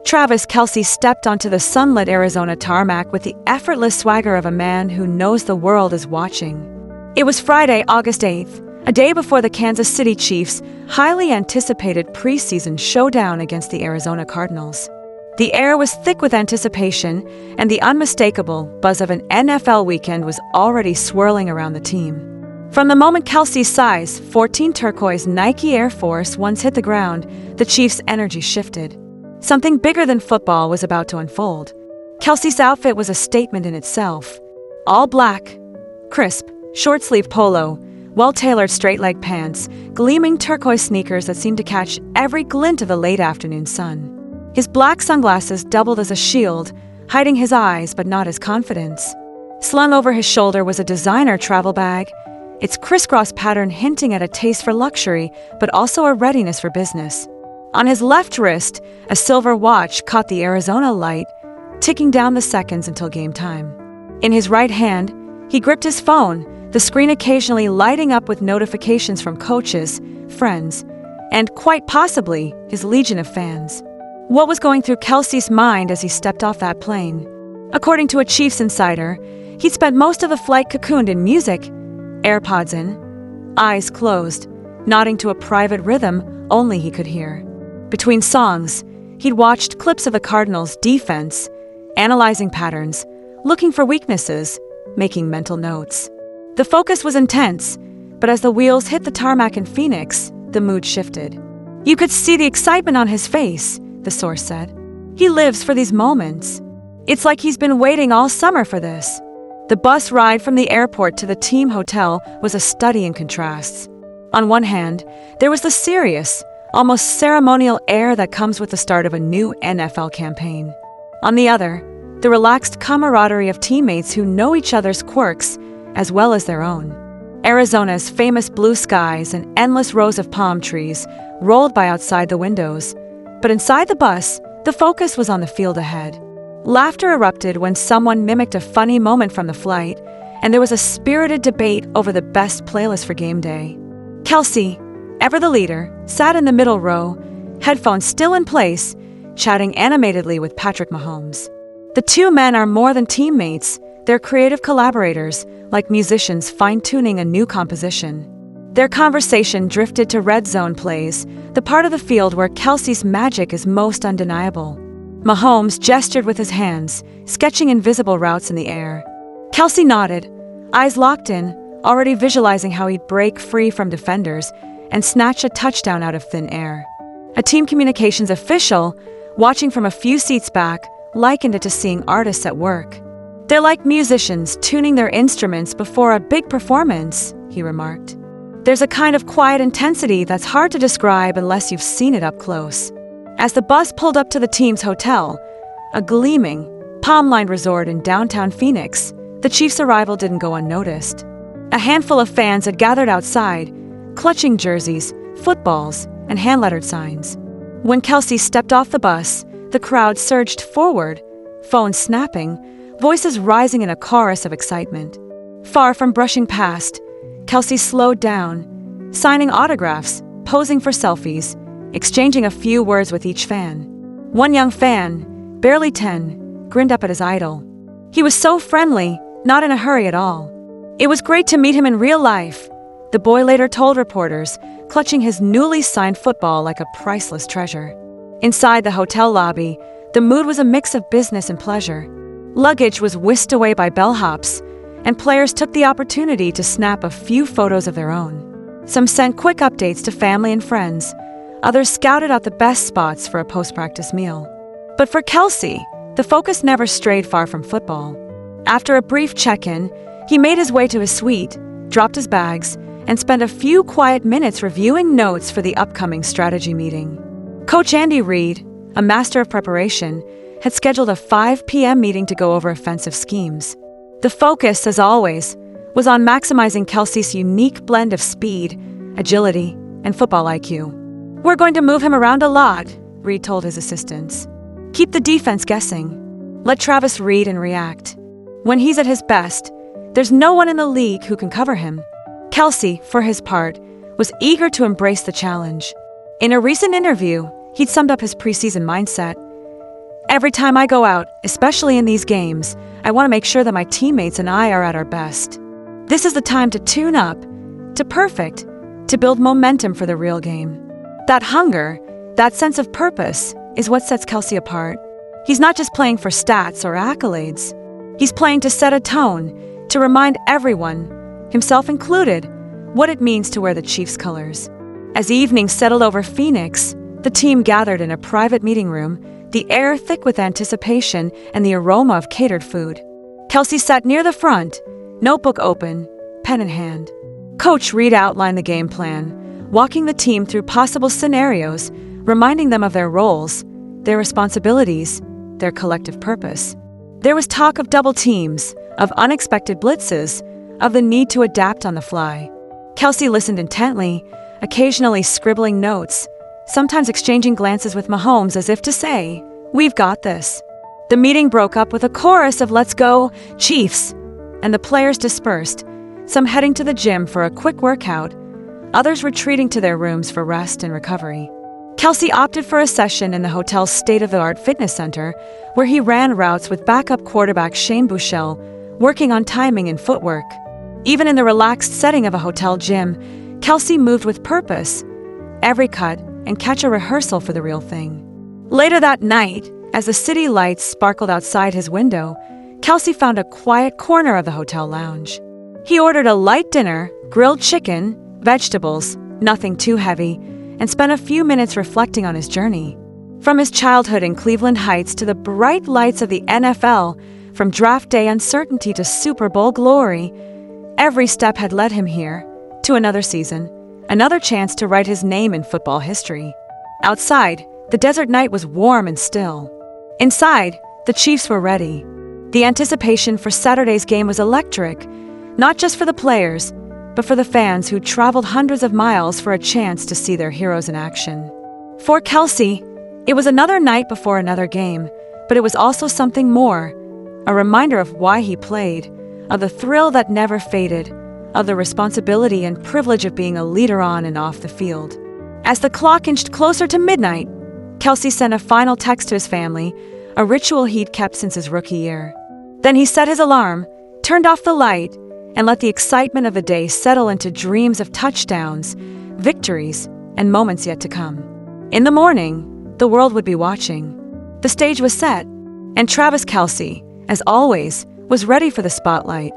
Travis Kelce stepped onto the sunlit Arizona tarmac with the effortless swagger of a man who knows the world is watching. It was Friday, August 8th, a day before the Kansas City Chiefs' highly anticipated preseason showdown against the Arizona Cardinals. The air was thick with anticipation, and the unmistakable buzz of an NFL weekend was already swirling around the team. From the moment Kelce's size 14 turquoise Nike Air Force Ones hit the ground, the Chiefs' energy shifted. Something bigger than football was about to unfold. Kelce's outfit was a statement in itself. All black, crisp, short-sleeved polo, well-tailored straight-leg pants, gleaming turquoise sneakers that seemed to catch every glint of the late afternoon sun. His black sunglasses doubled as a shield, hiding his eyes but not his confidence. Slung over his shoulder was a designer travel bag, its crisscross pattern hinting at a taste for luxury but also a readiness for business. On his left wrist, a silver watch caught the Arizona light, ticking down the seconds until game time. In his right hand, he gripped his phone, the screen occasionally lighting up with notifications from coaches, friends, and quite possibly his legion of fans. What was going through Kelce's mind as he stepped off that plane? According to a Chiefs insider, he'd spent most of the flight cocooned in music, AirPods in, eyes closed, nodding to a private rhythm only he could hear. Between songs, he'd watched clips of the Cardinals' defense, analyzing patterns, looking for weaknesses, making mental notes. The focus was intense, but as the wheels hit the tarmac in Phoenix, the mood shifted. You could see the excitement on his face, the source said. He lives for these moments. It's like he's been waiting all summer for this. The bus ride from the airport to the team hotel was a study in contrasts. On one hand, there was the serious, almost ceremonial air that comes with the start of a new NFL campaign. On the other, the relaxed camaraderie of teammates who know each other's quirks as well as their own. Arizona's famous blue skies and endless rows of palm trees rolled by outside the windows, but inside the bus, the focus was on the field ahead. Laughter erupted when someone mimicked a funny moment from the flight, and there was a spirited debate over the best playlist for game day. Kelce, ever the leader, sat in the middle row, headphones still in place, chatting animatedly with Patrick Mahomes. The two men are more than teammates, they're creative collaborators, like musicians fine-tuning a new composition. Their conversation drifted to red zone plays, the part of the field where Kelce's magic is most undeniable. Mahomes gestured with his hands, sketching invisible routes in the air. Kelce nodded, eyes locked in, already visualizing how he'd break free from defenders and snatch a touchdown out of thin air. A team communications official, watching from a few seats back, likened it to seeing artists at work. They're like musicians tuning their instruments before a big performance, he remarked. There's a kind of quiet intensity that's hard to describe unless you've seen it up close. As the bus pulled up to the team's hotel, a gleaming, palm-lined resort in downtown Phoenix, the Chiefs' arrival didn't go unnoticed. A handful of fans had gathered outside, clutching jerseys, footballs, and hand-lettered signs. When Kelce stepped off the bus, the crowd surged forward, phones snapping, voices rising in a chorus of excitement. Far from brushing past, Kelce slowed down, signing autographs, posing for selfies, exchanging a few words with each fan. One young fan, barely 10, grinned up at his idol. He was so friendly, not in a hurry at all. It was great to meet him in real life, the boy later told reporters, clutching his newly signed football like a priceless treasure. Inside the hotel lobby, the mood was a mix of business and pleasure. Luggage was whisked away by bellhops, and players took the opportunity to snap a few photos of their own. Some sent quick updates to family and friends, others scouted out the best spots for a post-practice meal. But for Kelce, the focus never strayed far from football. After a brief check-in, he made his way to his suite, dropped his bags, and spent a few quiet minutes reviewing notes for the upcoming strategy meeting. Coach Andy Reid, a master of preparation, had scheduled a 5 p.m. meeting to go over offensive schemes. The focus, as always, was on maximizing Kelce's unique blend of speed, agility, and football IQ. We're going to move him around a lot, Reid told his assistants. Keep the defense guessing. Let Travis read and react. When he's at his best, there's no one in the league who can cover him. Kelce, for his part, was eager to embrace the challenge. In a recent interview, he'd summed up his preseason mindset. Every time I go out, especially in these games, I want to make sure that my teammates and I are at our best. This is the time to tune up, to perfect, to build momentum for the real game. That hunger, that sense of purpose, is what sets Kelce apart. He's not just playing for stats or accolades. He's playing to set a tone, to remind everyone, himself included, what it means to wear the Chiefs' colors. As evening settled over Phoenix, the team gathered in a private meeting room, the air thick with anticipation and the aroma of catered food. Kelce sat near the front, notebook open, pen in hand. Coach Reed outlined the game plan, walking the team through possible scenarios, reminding them of their roles, their responsibilities, their collective purpose. There was talk of double teams, of unexpected blitzes, of the need to adapt on the fly. Kelce listened intently, occasionally scribbling notes, sometimes exchanging glances with Mahomes as if to say, "We've got this." The meeting broke up with a chorus of "Let's go, Chiefs!" and the players dispersed, some heading to the gym for a quick workout, others retreating to their rooms for rest and recovery. Kelce opted for a session in the hotel's state-of-the-art fitness center, where he ran routes with backup quarterback Shane Buechele, working on timing and footwork. Even in the relaxed setting of a hotel gym, Kelce moved with purpose, every cut and catch a rehearsal for the real thing. Later that night, as the city lights sparkled outside his window, Kelce found a quiet corner of the hotel lounge. He ordered a light dinner, grilled chicken, vegetables, nothing too heavy, and spent a few minutes reflecting on his journey. From his childhood in Cleveland Heights to the bright lights of the NFL, from draft day uncertainty to Super Bowl glory, every step had led him here, to another season, another chance to write his name in football history. Outside, the desert night was warm and still. Inside, the Chiefs were ready. The anticipation for Saturday's game was electric, not just for the players, but for the fans who traveled hundreds of miles for a chance to see their heroes in action. For Kelce, it was another night before another game, but it was also something more, a reminder of why he played, of the thrill that never faded, of the responsibility and privilege of being a leader on and off the field. As the clock inched closer to midnight, Kelce sent a final text to his family, a ritual he'd kept since his rookie year. Then he set his alarm, turned off the light, and let the excitement of the day settle into dreams of touchdowns, victories, and moments yet to come. In the morning, the world would be watching. The stage was set, and Travis Kelce, as always, was ready for the spotlight.